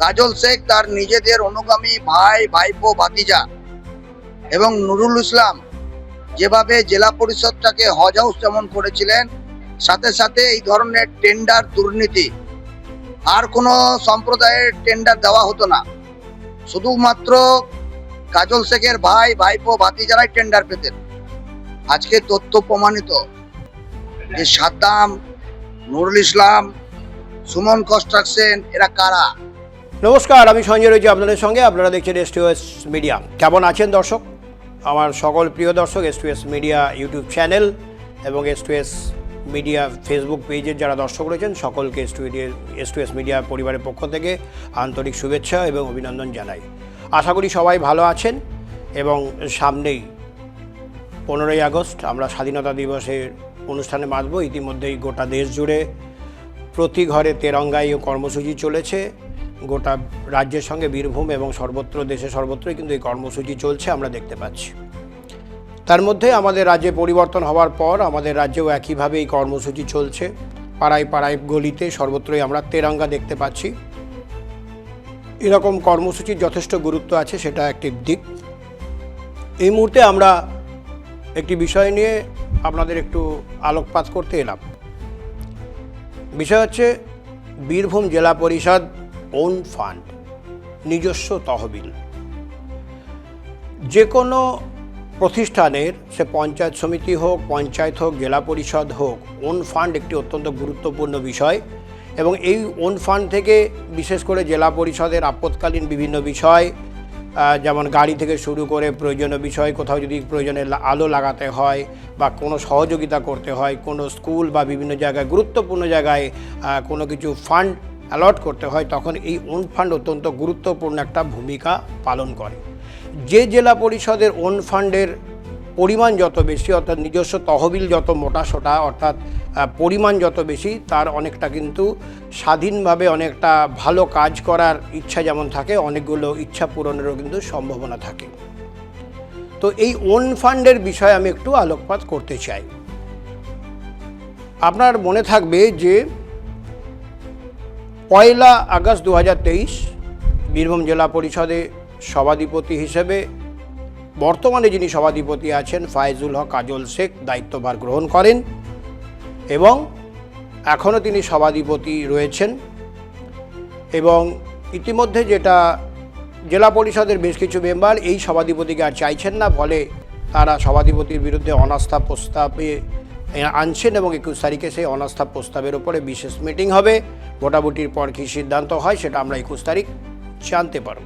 কাজল শেখ তার নিজেদের অনুগামী ভাই, ভাইপো, ভাতিজা এবং নুরুল ইসলাম যেভাবে জেলা পরিষদটাকে হজ হাউস যেমন করেছিলেন, সাথে সাথে এই ধরনের টেন্ডার দুর্নীতি আর কোনো সম্প্রদায়ের টেন্ডার দেওয়া হতো না, শুধুমাত্র কাজল শেখের ভাই, ভাইপো, ভাতিজারাই টেন্ডার পেতেন। আজকে তথ্য প্রমাণিত যে সাদ্দাম, নুরুল ইসলাম, সুমন কনস্ট্রাকশন এরা কারা। নমস্কার, আমি সঞ্জয় রয়েছি আপনাদের সঙ্গে। আপনারা দেখছেন S2S মিডিয়া। কেমন আছেন দর্শক? আমার সকল প্রিয় দর্শক, S2S মিডিয়া ইউটিউব চ্যানেল এবং S2S মিডিয়া ফেসবুক পেজের যারা দর্শক রয়েছেন সকলকে S2S মিডিয়া পরিবারের পক্ষ থেকে আন্তরিক শুভেচ্ছা এবং অভিনন্দন জানাই। আশা করি সবাই ভালো আছেন এবং সামনেই 15ই আগস্ট আমরা স্বাধীনতা দিবসের অনুষ্ঠানে মাতব। ইতিমধ্যেই গোটা দেশ জুড়ে প্রতি ঘরে তেরঙ্গাই কর্মসূচি চলেছে। গোটা রাজ্যের সঙ্গে বীরভূম এবং সর্বত্র দেশে সর্বত্রই কিন্তু এই কর্মসূচি চলছে, আমরা দেখতে পাচ্ছি। তার মধ্যে আমাদের রাজ্যে পরিবর্তন হওয়ার পর আমাদের রাজ্যেও একইভাবে এই কর্মসূচি চলছে। পাড়ায় পাড়ায় গলিতে সর্বত্রই আমরা তেরঙ্গা দেখতে পাচ্ছি। এরকম কর্মসূচির যথেষ্ট গুরুত্ব আছে, সেটা একটি দিক। এই মুহূর্তে আমরা একটি বিষয় নিয়ে আপনাদের একটু আলোকপাত করতে এলাম। বিষয় হচ্ছে বীরভূম জেলা পরিষদ ওন ফান্ড, নিজস্ব তহবিল। যে কোনো প্রতিষ্ঠানের, সে পঞ্চায়েত সমিতি হোক, পঞ্চায়েত হোক, জেলা পরিষদ হোক, ওন ফান্ড একটি অত্যন্ত গুরুত্বপূর্ণ বিষয়। এবং এই ওন ফান্ড থেকে বিশেষ করে জেলা পরিষদের আপৎকালীন বিভিন্ন বিষয়, যেমন গাড়ি থেকে শুরু করে প্রয়োজনীয় বিষয়, কোথাও যদি প্রয়োজনে আলো লাগাতে হয় বা কোনো সহযোগিতা করতে হয়, কোনো স্কুল বা বিভিন্ন জায়গায় গুরুত্বপূর্ণ জায়গায় কোনো কিছু ফান্ড অ্যালট করতে হয়, তখন এই ওন ফান্ড অত্যন্ত গুরুত্বপূর্ণ একটা ভূমিকা পালন করে। যে জেলা পরিষদের ওন ফান্ডের পরিমাণ যত বেশি, অর্থাৎ নিজস্ব তহবিল যত মোটাসোটা, অর্থাৎ পরিমাণ যত বেশি, তার অনেকটা কিন্তু স্বাধীনভাবে অনেকটা ভালো কাজ করার ইচ্ছা যেমন থাকে, অনেকগুলো ইচ্ছা পূরণেরও কিন্তু সম্ভাবনা থাকে। তো এই ওন ফান্ডের বিষয়ে আমি একটু আলোকপাত করতে চাই। আপনার মনে থাকবে যে 1 আগস্ট 2023 বীরভূম জেলা পরিষদে সভাধিপতি হিসেবে বর্তমানে যিনি সভাধিপতি আছেন ফায়েজুল হক কাজল শেখ দায়িত্বভার গ্রহণ করেন এবং এখনও তিনি সভাধিপতি রয়েছেন। এবং ইতিমধ্যে যেটা জেলা পরিষদের বেশ কিছু মেম্বার এই সভাধিপতিকে আর চাইছেন না, ফলে তারা সভাধিপতির বিরুদ্ধে অনাস্থা প্রস্তাবে আনছেন এবং 21 তারিখে সেই অনাস্থা প্রস্তাবের উপরে বিশেষ মিটিং হবে। ভোটাভুটির পর কী সিদ্ধান্ত হয় সেটা আমরা 21 তারিখ জানতে পারব।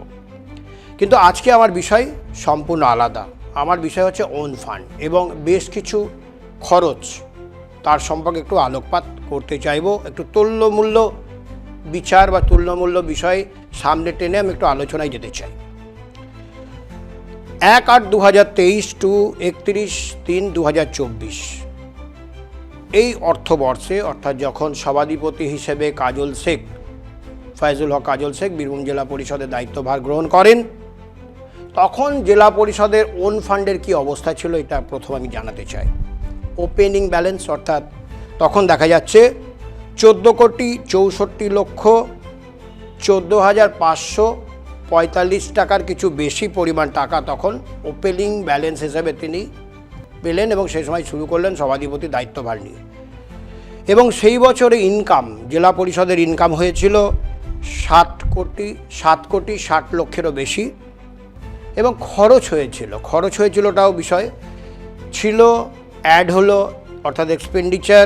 কিন্তু আজকে আমার বিষয় সম্পূর্ণ আলাদা। আমার বিষয় হচ্ছে ওন ফান্ড এবং বেশ কিছু খরচ, তার সম্পর্কে একটু আলোকপাত করতে চাইব। একটু তুল্যমূল্য বিচার বা তুল্যমূল্য বিষয় সামনে টেনে আমি একটু আলোচনায় যেতে চাই। 1/8/2023 টু 31/3/2024 এই অর্থবর্ষে, অর্থাৎ যখন সভাধিপতি হিসেবে কাজল শেখ, ফায়েজুল হক কাজল শেখ বীরভূম জেলা পরিষদের দায়িত্বভার গ্রহণ করেন, তখন জেলা পরিষদের ওন ফান্ডের কী অবস্থা ছিল এটা প্রথম আমি জানাতে চাই। ওপেনিং ব্যালেন্স, অর্থাৎ তখন দেখা যাচ্ছে 14,64,14,545 টাকার কিছু বেশি পরিমাণ টাকা তখন ওপেনিং ব্যালেন্স হিসেবে তিনি পেলেন এবং সেই সময় শুরু করলেন সভাধিপতি দায়িত্বভার নিয়ে। এবং সেই বছরে ইনকাম, জেলা পরিষদের ইনকাম হয়েছিল 7,60,60,00,000-এরও বেশি। এবং খরচ হয়েছিলটাও বিষয় ছিল, অ্যাড হলো, অর্থাৎ এক্সপেন্ডিচার,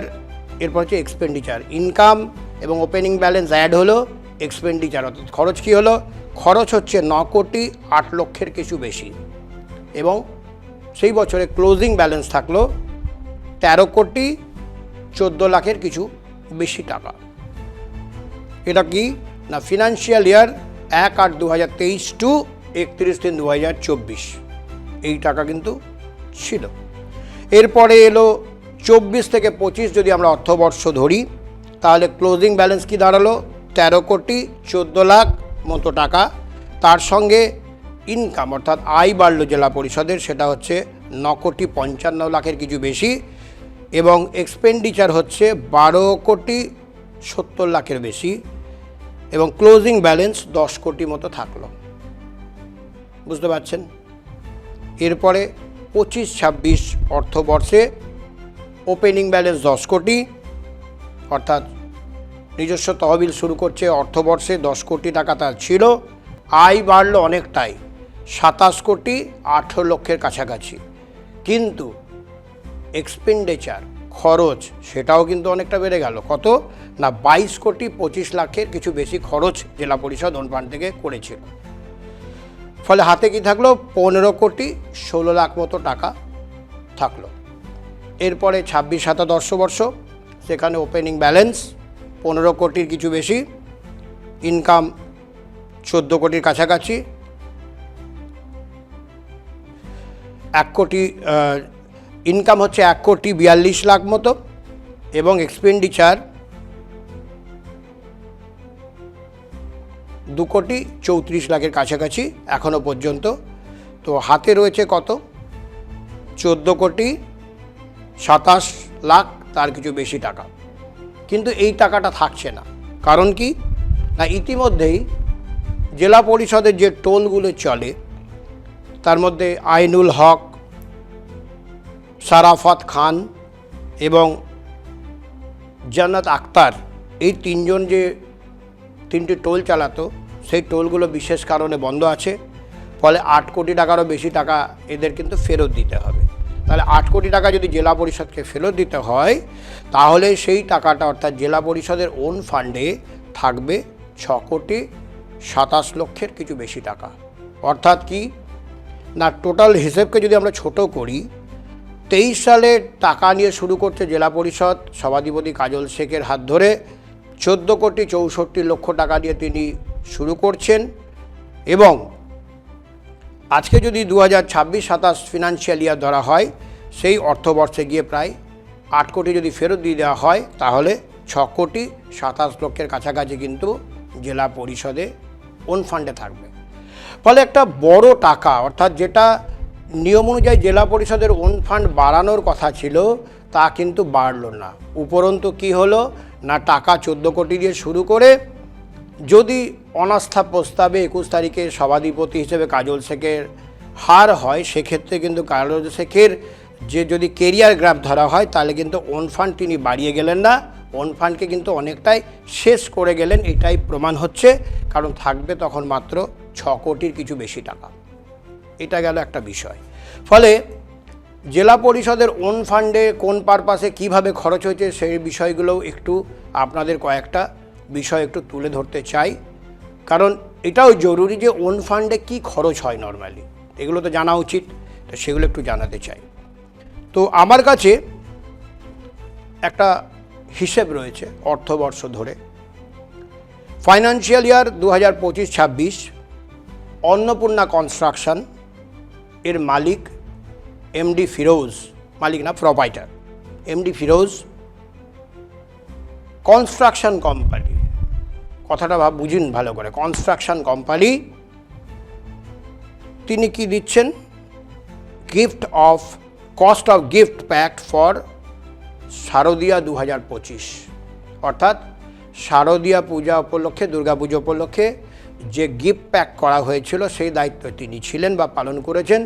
এরপর হচ্ছে এক্সপেন্ডিচার, ইনকাম এবং ওপেনিং ব্যালেন্স অ্যাড হলো, এক্সপেন্ডিচার, অর্থাৎ খরচ কী হলো? খরচ হচ্ছে 9,08,00,000-এর কিছু বেশি। এবং সেই বছরে ক্লোজিং ব্যালেন্স থাকলো 13,14,00,000-এর কিছু বেশি টাকা। এটা কি না, ফিনান্সিয়াল ইয়ার 1/8/2023 টু 31/3/2024 এই টাকা কিন্তু ছিল। এরপরে এলো 24 থেকে 25, যদি আমরা অর্থবর্ষ ধরি তাহলে ক্লোজিং ব্যালেন্স কি দাঁড়ালো? 13,14,00,000 মতো টাকা। তার সঙ্গে ইনকাম অর্থাৎ আয় বাড়লো জেলা পরিষদের, সেটা হচ্ছে 9,55,00,000-এর কিছু বেশি। এবং এক্সপেন্ডিচার হচ্ছে 12,70,00,000-এর বেশি। এবং ক্লোজিং ব্যালেন্স 10 কোটি মতো থাকলো। বুঝতে পারছেন? এরপরে 25-26 অর্থবর্ষে ওপেনিং ব্যালেন্স 10 কোটি, অর্থাৎ নিজস্ব তহবিল শুরু করছে অর্থবর্ষে 10 কোটি টাকা তার ছিল, আয় বাড়লো অনেকটাই 27 কোটি 18 লক্ষের কাছাকাছি, কিন্তু এক্সপেন্ডিচার খরচ সেটাও কিন্তু অনেকটা বেড়ে গেল। কত না 22 কোটি 25 লাখের কিছু বেশি খরচ জেলা পরিষদ ওন ফান্ড থেকে করেছিল। ফলে হাতে কি থাকলো 15 কোটি 16 লাখ মতো টাকা থাকলো। এরপরে 26-27 অর্থবর্ষ, সেখানে ওপেনিং ব্যালেন্স 15 কোটির কিছু বেশি, ইনকাম 14 কোটির কাছাকাছি, 1 কোটি ইনকাম হচ্ছে 1 কোটি 42 লাখ মতো, এবং এক্সপেন্ডিচার 2 কোটি 34 লাখের কাছাকাছি এখনও পর্যন্ত। তো হাতে রয়েছে কত 14 কোটি 27 লাখ তার কিছু বেশি টাকা। কিন্তু এই টাকাটা থাকছে না, কারণ কি না ইতিমধ্যেই জেলা পরিষদের যে টোলগুলো চলে তার মধ্যে আইনুল হক, সারাফত খান এবং জান্নাত আক্তার, এই তিনজন যে 3টি টোল চালাতো সেই টোলগুলো বিশেষ কারণে বন্ধ আছে। ফলে 8 কোটি টাকারও বেশি টাকা এদের কিন্তু ফেরত দিতে হবে। তাহলে 8 কোটি টাকা যদি জেলা পরিষদকে ফেরত দিতে হয়, তাহলে সেই টাকাটা অর্থাৎ জেলা পরিষদের ওন ফান্ডে থাকবে 6 কোটি 27 লক্ষের কিছু বেশি টাকা। অর্থাৎ কি না টোটাল হিসেবকে যদি আমরা ছোট করি, 23 সালে টাকা নিয়ে শুরু করছে জেলা পরিষদ সভাধিপতি কাজল শেখের হাত ধরে 14 কোটি 64 লক্ষ টাকা দিয়ে তিনি শুরু করছেন, এবং আজকে যদি 2026-27 ফিনান্সিয়াল ইয়ার ধরা হয়, সেই অর্থবর্ষে গিয়ে প্রায় 8 কোটি যদি ফেরত দিয়ে দেওয়া হয়, তাহলে 6 কোটি 27 লক্ষের কাছাকাছি কিন্তু জেলা পরিষদে ওন ফান্ডে থাকবে। ফলে একটা বড় টাকা, অর্থাৎ যেটা নিয়ম অনুযায়ী জেলা পরিষদের ওন ফান্ড বাড়ানোর কথা ছিল তা কিন্তু বাড়ল না। উপরন্তু কি হলো না টাকা 14 কোটি দিয়ে শুরু করে, যদি অনাস্থা প্রস্তাবে 21 তারিখে সভাধিপতি হিসেবে কাজল শেখের হার হয়, সেক্ষেত্রে কিন্তু কাজল শেখের যে যদি কেরিয়ার গ্রাফ ধরা হয়, তাহলে কিন্তু ওন ফান্ড তিনি বাড়িয়ে গেলেন না, ওন ফান্ডকে কিন্তু অনেকটাই শেষ করে গেলেন, এটাই প্রমাণ হচ্ছে। কারণ থাকবে তখন মাত্র 6 কোটির কিছু বেশি টাকা। এটা গেল একটা বিষয়। ফলে জেলা পরিষদের ওন ফান্ডে কোন পারপাসে কিভাবে খরচ হয়েছে সেই বিষয়গুলোও একটু আপনাদের কয়েকটা বিষয় একটু তুলে ধরতে চাই, কারণ এটাও জরুরি যে ওন ফান্ডে কী খরচ হয় নর্মালি, এগুলো তো জানা উচিত, তো সেগুলো একটু জানাতে চাই। তো আমার কাছে একটা হিসেব রয়েছে অর্থবর্ষ ধরে, ফাইন্যান্সিয়াল ইয়ার 2025-26 অন্নপূর্ণা কনস্ট্রাকশন এর মালিক এমডি ফিরোজ, মালিক না proprietor MD Firoz, construction company, কথাটা বুঝুন ভালো করে, কনস্ট্রাকশন কোম্পানি তিনি কি দিচ্ছেন, cost of gift pack for Sharadiya 2025, অর্থাৎ শারদীয়া পূজা উপলক্ষে, দুর্গা পুজো উপলক্ষে যে গিফট প্যাক করা হয়েছিল সেই দায়িত্ব তিনি ছিলেন বা পালন করেছেন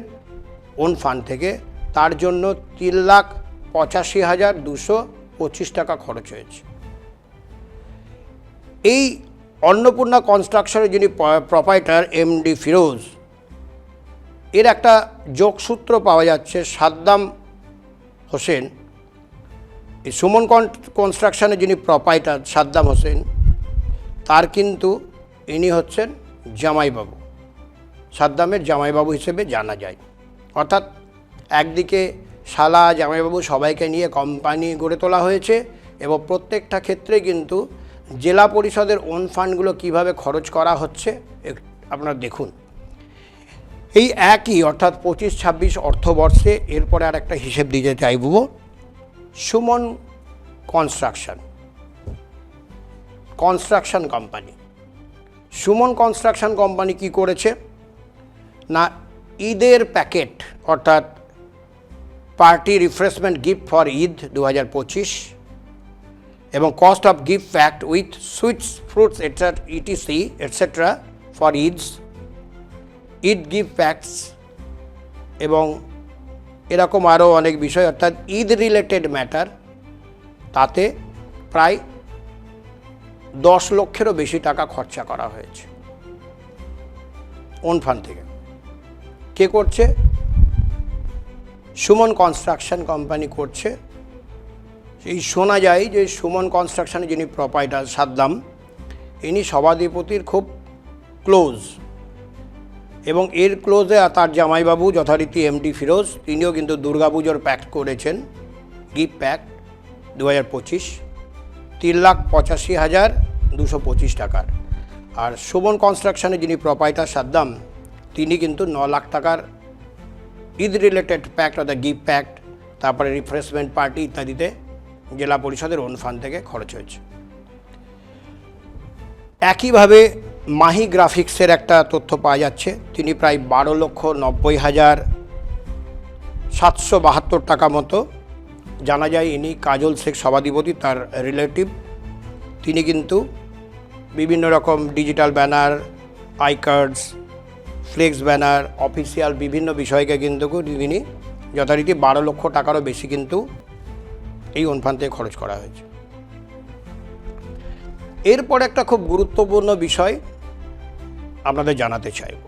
ওন ফান্ড থেকে। তার জন্য 3,85,225 টাকা খরচ হয়েছে। এই অন্নপূর্ণা কনস্ট্রাকশনের যিনি প্রোপাইটার এমডি ফিরোজ, এর একটা যোগসূত্র পাওয়া যাচ্ছে সাদ্দাম হোসেন, এই সুমন কনস্ট্রাকশনের যিনি প্রোপাইটার সাদ্দাম হোসেন, তার কিন্তু ইনি হচ্ছেন জামাইবাবু, সাদ্দামের জামাইবাবু হিসেবে জানা যায়। অর্থাৎ একদিকে শালা জামাইবাবু সবাইকে নিয়ে কোম্পানি গড়ে তোলা হয়েছে, এবং প্রত্যেকটা ক্ষেত্রে কিন্তু জেলা পরিষদের ওন ফান্ডগুলো কীভাবে খরচ করা হচ্ছে আপনারা দেখুন। এই একই অর্থাৎ 25-26 অর্থবর্ষে এরপরে আর একটা হিসেব দিতে চাইব, Suman construction company, Suman construction company কি করেছে না ঈদের প্যাকেট অর্থাৎ party refreshment gift for Eid 2025, এবং cost of gift packed with sweets fruits etc etcetera for Eid gift packs এবং এরকম আরও অনেক বিষয়, অর্থাৎ ঈদ রিলেটেড ম্যাটার, তাতে প্রায় 10 লক্ষেরও বেশি টাকা খরচা করা হয়েছে ওন ফান্ড থেকে। কে করছে? সুমন কনস্ট্রাকশন কোম্পানি করছে। এই শোনা যায় যে সুমন কনস্ট্রাকশনের যিনি প্রোপাইটার সাদ্দাম, ইনি সভাধিপতির খুব ক্লোজ, এবং এর ক্লোজে তার জামাইবাবু যথারীতি এমডি ফিরোজ, তিনিও কিন্তু দুর্গাপুজোর প্যাক করেছেন গিফট প্যাক 2025 3,85,225 টাকার। আর সুমন কনস্ট্রাকশনের যিনি প্রোপাইটার সাদ্দাম, তিনি কিন্তু 9 লাখ টাকার ঈদ রিলেটেড প্যাক অর্থাৎ গিফট প্যাক, তারপরে রিফ্রেশমেন্ট পার্টি ইত্যাদিতে জেলা পরিষদের ওন ফান্ড থেকে খরচ হয়েছে। একইভাবে মাহি গ্রাফিক্সের একটা তথ্য পাওয়া যাচ্ছে, তিনি প্রায় 12,90,772 টাকা মতো। জানা যায় ইনি কাজল শেখ সভাধিপতি, তার রিলেটিভ। তিনি কিন্তু বিভিন্ন রকম digital banner, I cards, flex banner, official বিভিন্ন বিষয়কে কিন্তু তিনি যথারীতি 12 লক্ষ টাকারও বেশি কিন্তু এই ওন ফান্ড থেকে খরচ করা হয়েছে। এরপর একটা খুব গুরুত্বপূর্ণ বিষয় আপনাদের জানাতে চাইব।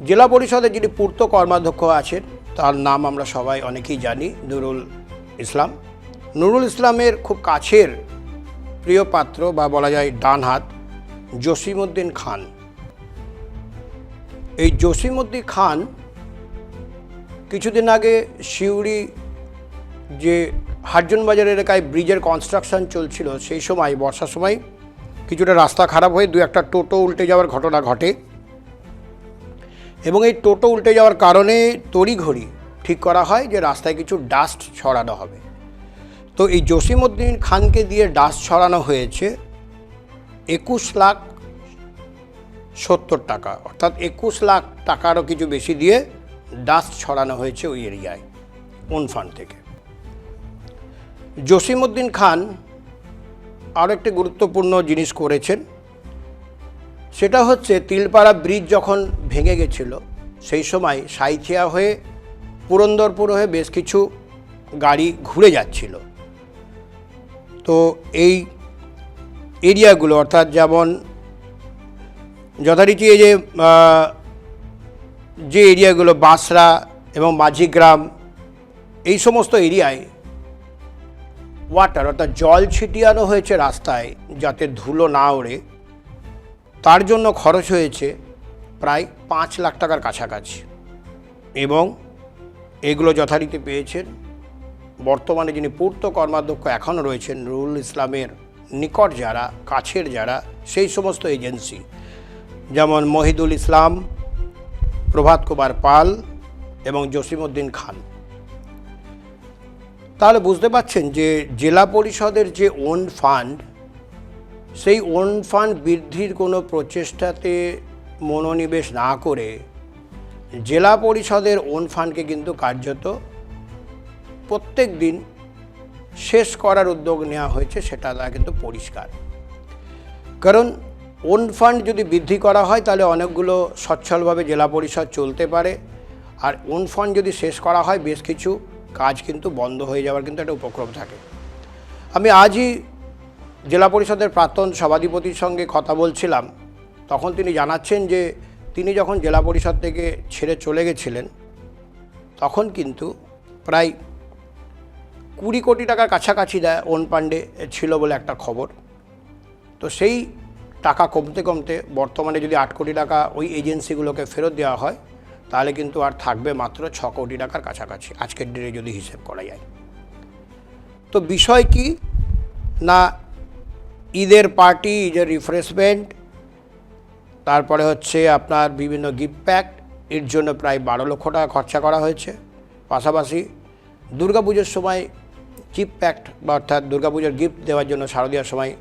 জেলা পরিষদের যিনি পূর্ত কর্মাধ্যক্ষ আছেন, তার নাম আমরা সবাই অনেকেই জানি, নুরুল ইসলাম। নুরুল ইসলামের খুব কাছের প্রিয় পাত্র বা বলা যায় ডান হাত জসিমউদ্দিন খান। এই জসিমউদ্দিন খান কিছুদিন আগে সিউড়ি যে হারজন বাজার এলাকায় ব্রিজের কনস্ট্রাকশন চলছিল, সেই সময় বর্ষার সময় কিছুটা রাস্তা খারাপ হয়ে 2-1টা টোটো উল্টে যাওয়ার ঘটনা ঘটে, এবং এই টোটো উল্টে যাওয়ার কারণে তড়িঘড়ি ঠিক করা হয় যে রাস্তায় কিছু ডাস্ট ছড়ানো হবে। তো এই জসিমউদ্দিন খানকে দিয়ে ডাস্ট ছড়ানো হয়েছে 21,70,000 টাকা, অর্থাৎ 21 লাখ টাকারও কিছু বেশি দিয়ে ডাস্ট ছড়ানো হয়েছে ওই এরিয়ায় ওন ফান্ড থেকে। জসিমউদ্দিন খান আরও একটি গুরুত্বপূর্ণ জিনিস করেছেন, সেটা হচ্ছে তিলপাড়া ব্রিজ যখন ভেঙে গেছিল, সেই সময় সাইথিয়া হয়ে পুরন্দরপুর হয়ে বেশ কিছু গাড়ি ঘুরে যাচ্ছিল। তো এই এরিয়াগুলো, অর্থাৎ যেমন যথারীতি এই যে এরিয়াগুলো বাঁশরা এবং মাঝিগ্রাম, এই সমস্ত এরিয়ায় ওয়াটার অর্থাৎ জল ছিটিয়ানো হয়েছে রাস্তায় যাতে ধুলো না ওড়ে। তার জন্য খরচ হয়েছে প্রায় 5 লাখ টাকার কাছাকাছি, এবং এগুলো যথারীতি পেয়েছেন বর্তমানে যিনি পূর্ত কর্মাধ্যক্ষ এখনও রয়েছেন নুরুল ইসলামের নিকট যারা, কাছের যারা, সেই সমস্ত এজেন্সি, যেমন মহিদুল ইসলাম, প্রভাত কুমার পাল এবং জসিমউদ্দিন খান। তাহলে বুঝতে পারছেন যে জেলা পরিষদের যে ওন ফান্ড, সেই ওন ফান্ড বৃদ্ধির কোনো প্রচেষ্টাতে মনোনিবেশ না করে জেলা পরিষদের ওন ফান্ডকে কিন্তু কার্যত প্রত্যেক দিন শেষ করার উদ্যোগ নেওয়া হয়েছে, সেটা কিন্তু পরিষ্কার। কারণ ওন ফান্ড যদি বৃদ্ধি করা হয় তাহলে অনেকগুলো সচ্ছলভাবে জেলা পরিষদ চলতে পারে, আর ওন ফান্ড যদি শেষ করা হয় বেশ কিছু কাজ কিন্তু বন্ধ হয়ে যাওয়ার কিন্তু একটা উপক্রম থাকে। আমি আজই জেলা পরিষদের প্রাক্তন সভাধিপতির সঙ্গে কথা বলছিলাম, তখন তিনি জানাচ্ছেন যে তিনি যখন জেলা পরিষদ থেকে ছেড়ে চলে গেছিলেন তখন কিন্তু প্রায় 20 কোটি টাকার কাছাকাছি ওন ফান্ডে ছিল বলে একটা খবর। তো সেই টাকা কমতে কমতে বর্তমানে যদি 8 কোটি টাকা ওই এজেন্সিগুলোকে ফেরত দেওয়া হয়, তাহলে কিন্তু আর থাকবে মাত্র 6 কোটি টাকার কাছাকাছি আজকের দিনে যদি হিসেব করা যায়। তো বিষয় কি না, ঈদের পার্টি, ঈদের রিফ্রেশমেন্ট, তারপরে হচ্ছে আপনার বিভিন্ন গিফট প্যাক, এর জন্য প্রায় 12 লক্ষ টাকা খরচা করা হয়েছে। পাশাপাশি দুর্গাপুজোর সময় গিফট প্যাক বা অর্থাৎ দুর্গাপুজোর গিফট দেওয়ার জন্য শারদীয়ার সময়,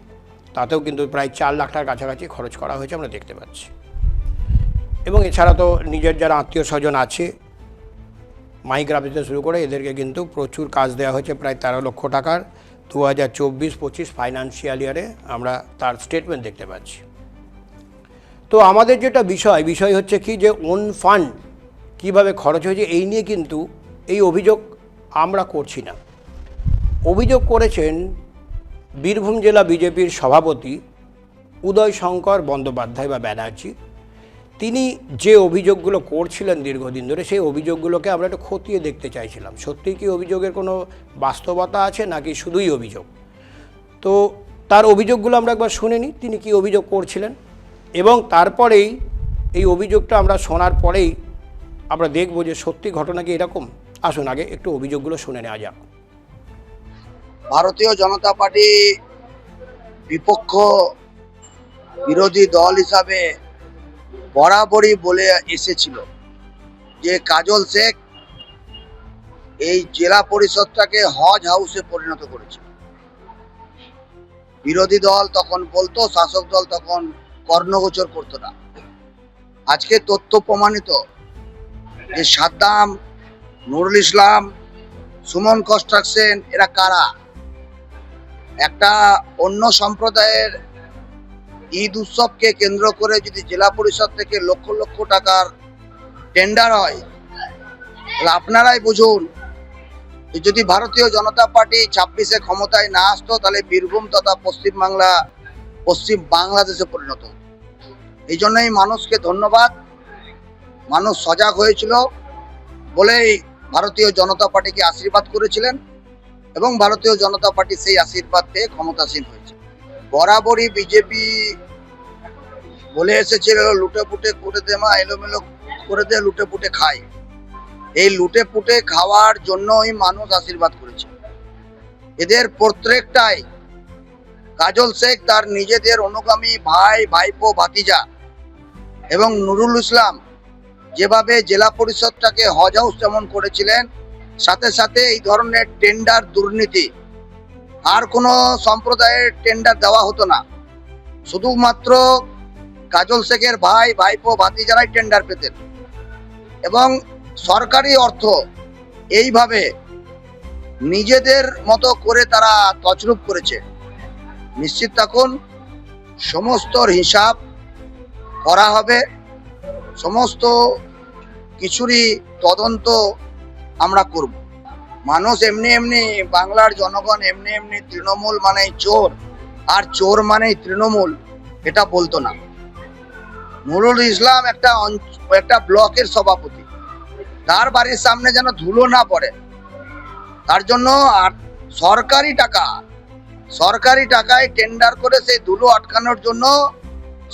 তাতেও কিন্তু প্রায় 4 লাখ টাকার কাছাকাছি খরচ করা হয়েছে, আমরা দেখতে পাচ্ছি। এবং এছাড়া তো নিজের যারা আত্মীয় স্বজন আছে, মাইগ্রাফি থেকে শুরু করে এদেরকে কিন্তু প্রচুর কাজ দেওয়া হয়েছে, প্রায় 13 লক্ষ টাকার। 2024-25 ফাইন্যান্সিয়াল ইয়ারে আমরা তার স্টেটমেন্ট দেখতে পাচ্ছি। তো আমাদের যেটা বিষয় হচ্ছে কি, যে ওন ফান্ড কীভাবে খরচ হয়েছে এই নিয়ে কিন্তু এই অভিযোগ আমরা করছি না। অভিযোগ করেছেন বীরভূম জেলা বিজেপির সভাপতি উদয় শঙ্কর বন্দ্যোপাধ্যায় বা ব্যানার্জি। তিনি যে অভিযোগগুলো করছিলেন দীর্ঘদিন ধরে, সেই অভিযোগগুলোকে আমরা একটু খতিয়ে দেখতে চাইছিলাম সত্যিই কি অভিযোগের কোনো বাস্তবতা আছে নাকি শুধুই অভিযোগ। তো তার অভিযোগগুলো আমরা একবার শুনে নিই, তিনি কি অভিযোগ করছিলেন, এবং তারপরেই এই অভিযোগটা আমরা শোনার পরেই আমরা দেখব যে সত্যি ঘটনা কি এরকম। আসুন আগে একটু অভিযোগগুলো শুনে নেওয়া যাক। ভারতীয় জনতা পার্টি বিপক্ষ বিরোধী দল হিসাবে বরাবরই বলে এসেছিল যে কাজল শেখ এই জেলা পরিষদটাকে হজ হাউসে পরিণত করেছে। বিরোধী দল তখন বলতো, শাসক দল তখন কর্ণগোচর করতো না। আজকে তথ্য প্রমাণিত যে সাদ্দাম, নুরুল ইসলাম, সুমন কনস্ট্রাকশন এরা কারা? একটা অন্য সম্প্রদায়ের ঈদ উৎসবকে কেন্দ্র করে যদি জেলা পরিষদ থেকে লক্ষ লক্ষ টাকার টেন্ডার হয়, তাহলে আপনারাই বুঝুন যে যদি ভারতীয় জনতা পার্টি 26-এ ক্ষমতায় না আসতো, তাহলে বীরভূম তথা পশ্চিম বাংলাদেশে পরিণত হতো। এই জন্যই মানুষকে ধন্যবাদ, মানুষ সজাগ হয়েছিল বলেই ভারতীয় জনতা পার্টিকে আশীর্বাদ করেছিলেন এবং ভারতীয় জনতা পার্টি সেই আশীর্বাদ পেয়ে ক্ষমতাসীন হয়েছে। বরাবরই বিজেপি বলে এসেছিল লুটে পুটে করে দে মা, এলোমেলো করে দে, লুটে পুটে খাই। এই লুটে পুটে খাওয়ার জন্যই মানুষ আশীর্বাদ করেছে। এদের প্রত্যেকটাই কাজল শেখ তার নিজেদের অনুগামী ভাই, ভাইপো, ভাতিজা এবং নুরুল ইসলাম যেভাবে জেলা পরিষদটাকে হজ হাউস যেমন করেছিলেন, সাথে সাথে এই ধরনের টেন্ডার দুর্নীতি আর কোনো সম্প্রদায়ের টেন্ডার দেওয়া হতো না। শুধুমাত্র কাজল শেখের ভাই, ভাইপো, ভাতিজারাই টেন্ডার পেতেন এবং সরকারি অর্থ এইভাবে নিজেদের মতো করে তারা তছরূপ করেছে। নিশ্চিত থাকুন সমস্ত হিসাব করা হবে, সমস্ত কিছুরই তদন্ত আমরা করব। মানুষ এমনি বাংলার জনগণ এমনি তৃণমূল মানেই চোর আর চোর মানেই তৃণমূল এটা বলতো না। নুরুল ইসলাম একটা ব্লকের সভাপতি, তার বাড়ির সামনে যেন ধুলো না পড়ে তার জন্য আর সরকারি টাকায় টেন্ডার করে সেই ধুলো আটকানোর জন্য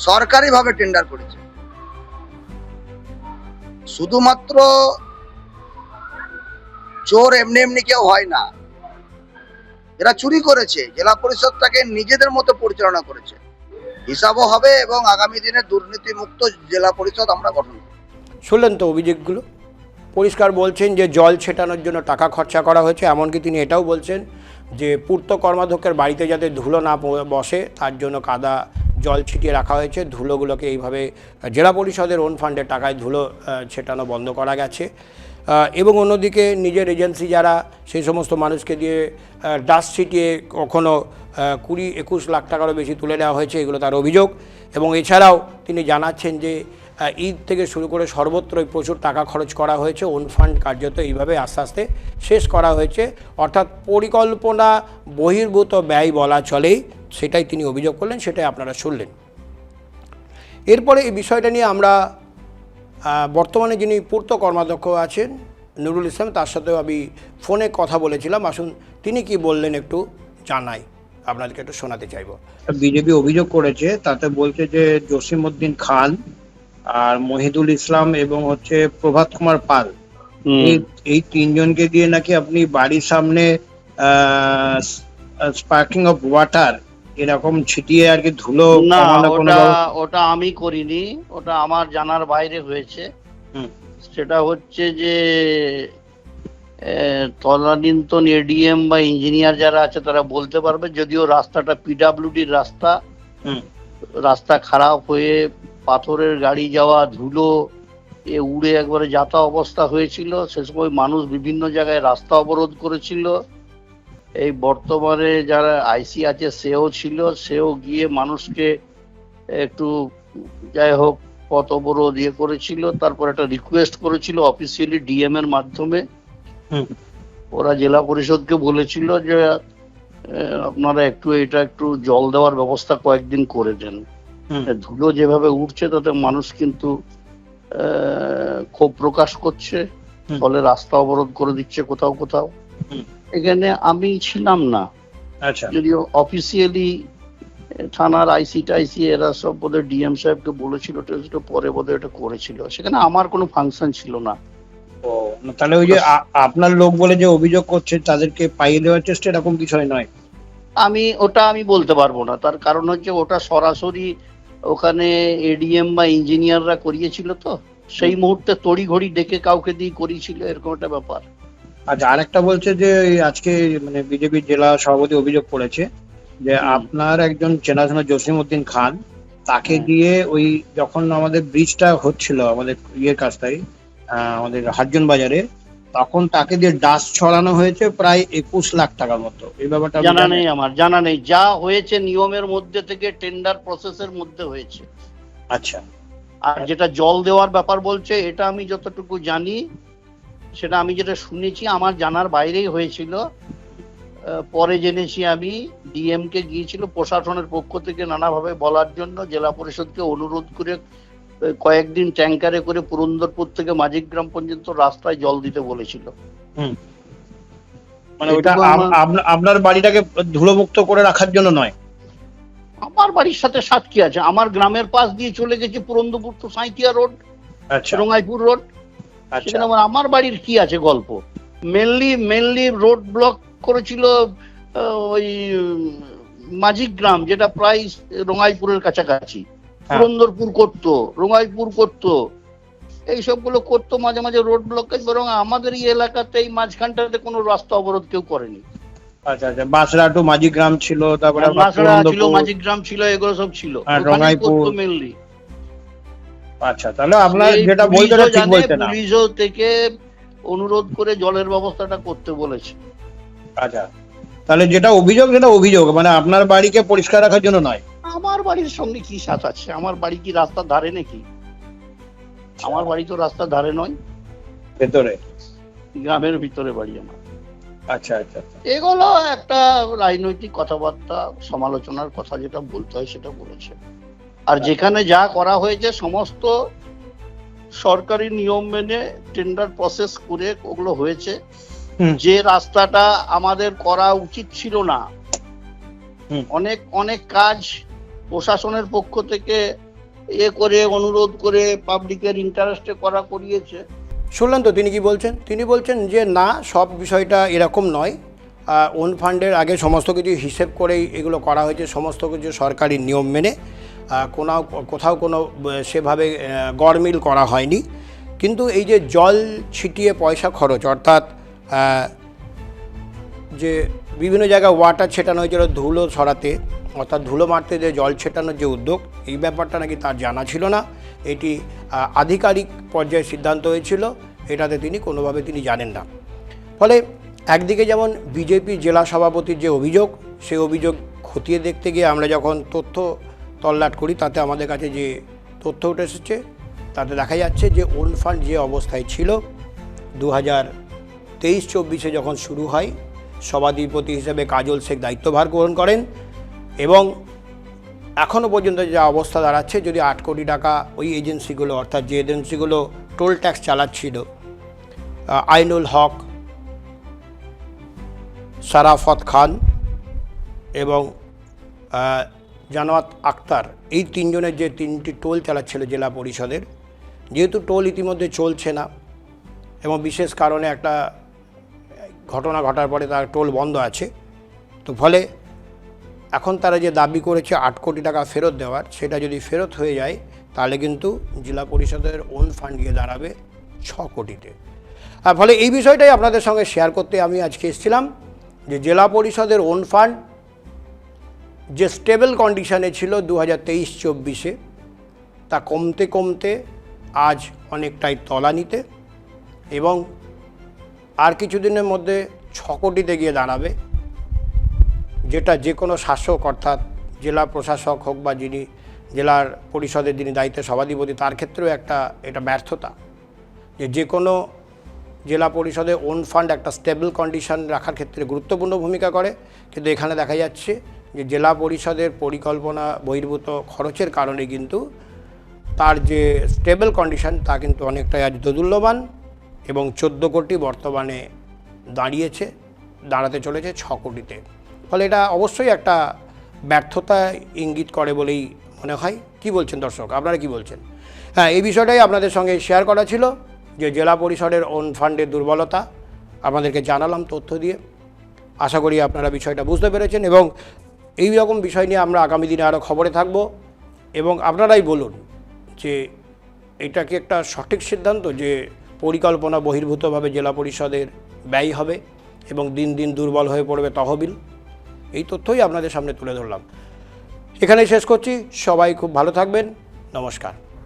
সরকারিভাবে টেন্ডার করেছে। শুধুমাত্র চোর এমনি কেউ হয় না, এরা চুরি করেছে, জেলা পরিষদটাকে নিজেদের মতো পরিচালনা করেছে। হিসাবও হবে এবং আগামী দিনে দুর্নীতি মুক্ত জেলা পরিষদ আমরা গঠন করব। শুনলেন তো অভিযোগগুলো, পরিষ্কার বলছেন যে জল ছেটানোর জন্য টাকা খরচা করা হয়েছে। এমনকি তিনি এটাও বলছেন যে পূর্ত কর্মাধ্যক্ষের বাড়িতে যাতে ধুলো না বসে তার জন্য কাদা জল ছিটিয়ে রাখা হয়েছে। ধুলোগুলোকে এইভাবে জেলা পরিষদের ওন ফান্ডের টাকায় ধুলো ছেটানো বন্ধ করা গেছে। এবং অন্যদিকে নিজের এজেন্সি যারা সেই সমস্ত মানুষকে দিয়ে ডাস্ট ছিটিয়ে কখনো 20-21 লাখ টাকারও বেশি তুলে নেওয়া হয়েছে, এগুলো তার অভিযোগ। এবং এছাড়াও তিনি জানাচ্ছেন যে ঈদ থেকে শুরু করে সর্বত্রই প্রচুর টাকা খরচ করা হয়েছে। ওন ফান্ড কার্যত এইভাবে আস্তে আস্তে শেষ করা হয়েছে, অর্থাৎ পরিকল্পনা বহির্ভূত ব্যয় বলা চলেই, সেটাই তিনি অভিযোগ করলেন, সেটাই আপনারা শুনলেন। এরপরে এই বিষয়টা নিয়ে আমরা বর্তমানে যিনি পূর্ত কর্মাধ্যক্ষ আছেন নুরুল ইসলাম, তার সাথেও আমি ফোনে কথা বলেছিলাম। আসুন তিনি কি বললেন একটু জানাই, আপনাদেরকে একটু শোনাতে চাইব। বিজেপি অভিযোগ করেছে, তাতে বলছে যে জসিমউদ্দিন খান আর মহিদুল ইসলাম এবং প্রভাত কুমার পাল, এই তিনজনকে দিয়ে নাকি আপনি বাড়ির সামনে স্পার্কিং অফ ওয়াটার এরকম ছিটিয়ে আর কি ধুলো। না, ওটা আমি করিনি, ওটা আমার জানার বাইরে হয়েছে। সেটা হচ্ছে যে তদানীন্তন এডিএম বা ইঞ্জিনিয়ার যারা আছে তারা বলতে পারবে, যদিও রাস্তাটা পিডাব্লিউডির রাস্তা খারাপ হয়ে পাথরের গাড়ি যাওয়া, ধুলো উড়ে একবারে যাতা অবস্থা হয়েছিল। সে সময় মানুষ বিভিন্ন জায়গায় রাস্তা অবরোধ করেছিল এই বর্তমানে যারা আইসি আছে সেও ছিল, সেও গিয়ে মানুষকে একটু যাই হোক পথ অবরোধ করেছিল, তারপর একটা রিকোয়েস্ট করেছিল অফিসিয়ালি ডিএম এর মাধ্যমে। ওরা জেলা পরিষদকে বলেছিল যে আপনারা একটু জল দেওয়ার ব্যবস্থা কয়েকদিন করে দেন। ধুলো যেভাবে উঠছে তাতে মানুষ কিন্তু ক্ষোভ প্রকাশ করছে, ফলে রাস্তা অবরোধ করে দিচ্ছে কোথাও কোথাও। এখানে আমি ছিলাম না, যদিও অফিসিয়ালি থানার আইসি টাইসি এরা সব বোধহয় ডিএম সাহেবকে বলেছিল, পরে বোধহয় এটা করেছিল। সেখানে আমার কোনো ফাংশন ছিল না। তাহলে ওই যে আপনার লোক বলে যে অভিযোগ করছে তাদেরকে পাইয়ে দেওয়ার চেষ্টা, এরকম বিষয় নয়? আমি বলতে পারবো না, তার কারণ হচ্ছে ওটা সরাসরি ওখানে এডিএম বা ইঞ্জিনিয়াররা করিয়েছিল, তো সেই মুহূর্তে তড়িঘড়ি ডেকে কাউকে দিয়ে করিয়েছিল, এরকম একটা ব্যাপার। আচ্ছা, আরেকটা বলছে যে আজকে মানে বিজেপির জেলা সভাপতি অভিযোগ করেছে যে আপনার একজন চেনাশোনা জসিমউদ্দিন খান, তাকে দিয়ে ওই যখন আমাদের ব্রিজটা হচ্ছিল আমাদের ইয়ের কাছটাই আমাদের হাটজন বাজারে, তখন তাকে দিয়ে ডাস্ট ছড়ানো হয়েছে প্রায় 21 লাখ টাকার মতো। এই ব্যাপারটা আমার জানা নেই। যা হয়েছে নিয়মের মধ্যে থেকে টেন্ডার প্রসেসের মধ্যে হয়েছে। আচ্ছা, আর যেটা জল দেওয়ার ব্যাপার বলছে, এটা আমি যতটুকু জানি, সেটা আমি যেটা শুনেছি আমার জানার বাইরেই হয়েছিল। পরে জেনেছি আমি ডিএম কে গিয়েছিল প্রশাসনের পক্ষ থেকে নানাভাবে বলার জন্য, জেলা পরিষদকে অনুরোধ করে কয়েকদিন ট্যাঙ্কারে করে পুরন্দরপুর থেকে মাঝিগ্রাম পর্যন্ত রাস্তায় জল দিতে বলেছিল। মানে ওটা আপনার বাড়িটাকে ধুলোমুক্ত করে রাখার জন্য নয়? আমার বাড়ির সাথে সাথ কি আছে? আমার গ্রামের পাশ দিয়ে চলে গেছে Purandarpur to Sainthia road, Rangaipur road. সেখানে আমার বাড়ির কি আছে গল্প? মেনলি রোড ব্লক করেছিল ওই মাঝিগ্রাম, যেটা প্রায় রঙ্গাইপুরের কাছাকাছি। পুরন্দরপুর করতো, রঙ্গাইপুর করতো, এই সবগুলো করতো মাঝে মাঝে রোড ব্লকেজ। বরং আমাদের এই এলাকাতে এই মাঝখানটাতে কোনো রাস্তা অবরোধ কেউ করেনি। আচ্ছা আচ্ছা, বাসরা টু মাঝিগ্রাম ছিল, তারপরে বাসরা ছিল, মাঝিগ্রাম ছিল, এগুলো সব ছিল রঙ্গাইপুর মেনলি। আচ্ছা, তাহলে আপনারা যেটা বলতে ঠিক বলতে না, পুলিশও থেকে অনুরোধ করে জলের ব্যবস্থাটা করতে বলেছে। আচ্ছা, তাহলে যেটা অভিযোগ মানে আপনার বাড়িকে পরিষ্কার রাখার জন্য নয়? আমার বাড়ির সঙ্গে কি সাথ আছে? আমার বাড়ি কি রাস্তার ধারে নাকি? আমার বাড়ি তো রাস্তার ধারে নয়, ভেতরে, গ্রামের ভিতরে বাড়ি আমার। আচ্ছা আচ্ছা, এগুলো একটা রাজনৈতিক কথাবার্তা, সমালোচনার কথা যেটা বলতে হয় সেটা বলেছে। আর যেখানে যা করা হয়েছে সমস্ত সরকারি নিয়ম মেনে টেন্ডার প্রসেস করে ওগুলো হয়েছে। যে রাস্তাটা আমাদের করা উচিত ছিল না, অনেক কাজ প্রশাসনের পক্ষ থেকে করে অনুরোধ করে পাবলিকের ইন্টারেস্টে করিয়েছে। শুনলেন তো তিনি কি বলছেন? তিনি বলছেন যে না, সব বিষয়টা এরকম নয়, ওন ফান্ডের আগে সমস্ত কিছু হিসেব করেই এগুলো করা হয়েছে, সমস্ত কিছু সরকারি নিয়ম মেনে, কোথাও কোনো সেভাবে গড়মিল করা হয়নি। কিন্তু এই যে জল ছিটিয়ে পয়সা খরচ, অর্থাৎ যে বিভিন্ন জায়গায় ওয়াটার ছেটানো হয়েছিল ধুলো ছড়াতে, অর্থাৎ ধুলো মারতে যে জল ছেটানোর যে উদ্যোগ, এই ব্যাপারটা নাকি তার জানা ছিল না। এটি আধিকারিক পর্যায়ে সিদ্ধান্ত হয়েছিল, এটাতে তিনি কোনোভাবে জানেন না। ফলে একদিকে যেমন বিজেপি জেলা সভাপতির যে অভিযোগ, সেই অভিযোগ খতিয়ে দেখতে গিয়ে আমরা যখন তথ্য তল্লাট করি, তাতে আমাদের কাছে যে তথ্য উঠে এসেছে তাতে দেখা যাচ্ছে যে ওন ফান্ড যে অবস্থায় ছিল 2023-24 যখন শুরু হয়, সভাধিপতি হিসেবে কাজল শেখ দায়িত্বভার গ্রহণ করেন, এবং এখনও পর্যন্ত যা অবস্থা দাঁড়াচ্ছে, যদি 8 কোটি টাকা ওই এজেন্সিগুলো, অর্থাৎ যে এজেন্সিগুলো টোল ট্যাক্স চালাচ্ছিল, আইনুল হক, সারাফত খান এবং জানোয়াত আক্তার, এই তিনজনের যে 3টি টোল চালাচ্ছিল জেলা পরিষদের, যেহেতু টোল ইতিমধ্যে চলছে না এবং বিশেষ কারণে একটা ঘটনা ঘটার পরে তার টোল বন্ধ আছে, তো ফলে এখন তারা যে দাবি করেছে 8 কোটি টাকা ফেরত দেওয়ার, সেটা যদি ফেরত হয়ে যায় তাহলে কিন্তু জেলা পরিষদের ওন ফান্ড গিয়ে দাঁড়াবে 6 কোটিতে। আর ফলে এই বিষয়টাই আপনাদের সঙ্গে শেয়ার করতে আমি আজকে এসেছিলাম, যে জেলা পরিষদের ওন ফান্ড যে স্টেবল কন্ডিশনে ছিল 2023-24, তা কমতে কমতে আজ অনেকটাই তলানিতে, এবং আর কিছুদিনের মধ্যে 6 কোটিতে গিয়ে দাঁড়াবে। যেটা যে কোনো শাসক অর্থাৎ জেলা প্রশাসক হোক বা যিনি জেলার পরিষদের যিনি দায়িত্বের সভাধিপতি তার ক্ষেত্রেও এটা ব্যর্থতা, যে কোনো জেলা পরিষদে ওন ফান্ড একটা স্টেবল কন্ডিশন রাখার ক্ষেত্রে গুরুত্বপূর্ণ ভূমিকা করে, কিন্তু এখানে দেখা যাচ্ছে যে জেলা পরিষদের পরিকল্পনা বহির্ভূত খরচের কারণে কিন্তু তার যে স্টেবল কন্ডিশন তা কিন্তু অনেকটাই আজ দোদুল্যমান এবং 14 কোটি বর্তমানে দাঁড়াতে চলেছে 6 কোটিতে। ফলে এটা অবশ্যই একটা ব্যর্থতা ইঙ্গিত করে বলেই মনে হয়। কি বলছেন দর্শক, আপনারা কি বলছেন? হ্যাঁ, এই বিষয়টাই আপনাদের সঙ্গে শেয়ার করা ছিল, যে জেলা পরিষদের ওন ফান্ডের দুর্বলতা আপনাদেরকে জানালাম তথ্য দিয়ে। আশা করি আপনারা বিষয়টা বুঝতে পেরেছেন এবং এই রকম বিষয় নিয়ে আমরা আগামী দিনে আরও খবরে থাকব এবং আপনারাই বলুন যে এটা কি একটা সঠিক সিদ্ধান্ত যে পরিকল্পনা বহির্ভূতভাবে জেলা পরিষদের ব্যয় হবে এবং দিন দিন দুর্বল হয়ে পড়বে তহবিল। এই তথ্যই আপনাদের সামনে তুলে ধরলাম। এখানেই শেষ করছি। সবাই খুব ভালো থাকবেন। নমস্কার।